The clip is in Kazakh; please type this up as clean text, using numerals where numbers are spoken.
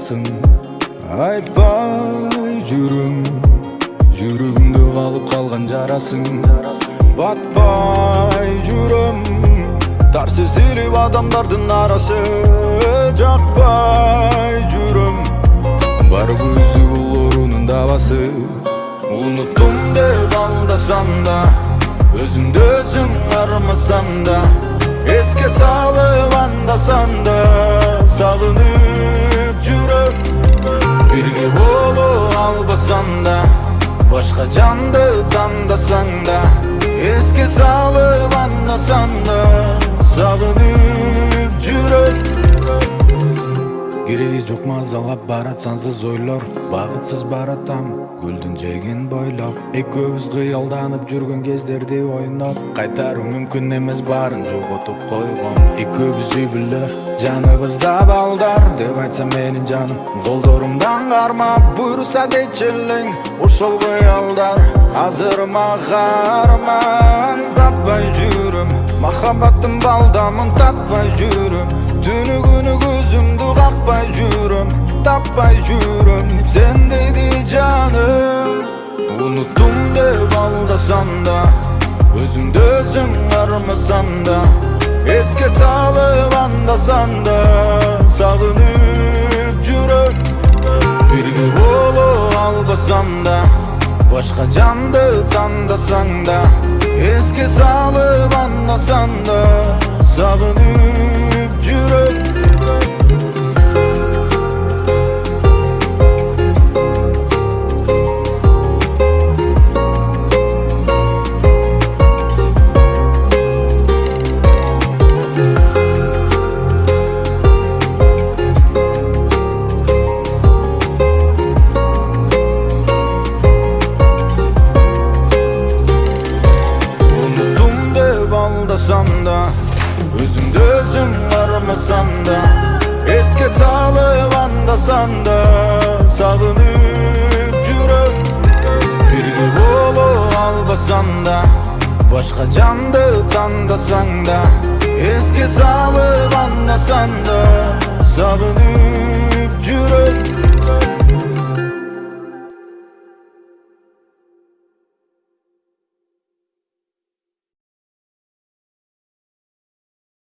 жарасың. Айтпай жүрüm, жүрегімде қалып қалған жарасың. Батпай жүрüm, тарсы сүйреп адамдардың арасы. Жақпай жүрüm, бар көзі бұл ұрының давасы. Ұнықтым деп алдасам да, өзімді өзім армасам да, еске салып анда-санда да, сағынып жүріп. Бірге болу албасам да, башқа жанды таңдасаң да, еске салып анда-санда да, сағынып жүріп. Керегі жоқ мазалап барат сансыз ойлар, бақытсыз баратам гүлдің жеген бойлап. Екеуміз қиялданып жүрген кездерде ойнап, қайтару мүмкін емес барын жоғалтып қойғам. Екеуміз үй білді, жаныбызда балдар деп айтса менің жаным, қолдарымдан қармап бұйырса дейчілің. Ошол қиялдар азыр мағарман, таппай жүрім, махаббаттың балдамын татпай жүрім. Түні күні көзімді қақпай жүрім, таппай жүрім сен дейді жаным. Ұнықтым деп алдасам да, өзімді өзім армасам да, еске салып анда-санда сағынып жүріп. Бірге болу албасам да, башқа жанды таңдасаң да, еске салып анда-санда сағынып жүріп. Өзімді өзім армасам да, еске салып анда-санда сағынып жүріп. Бірге болу албасам да, башқа жанды таңдасаң да, еске салып анда-санда сағынып жүріп.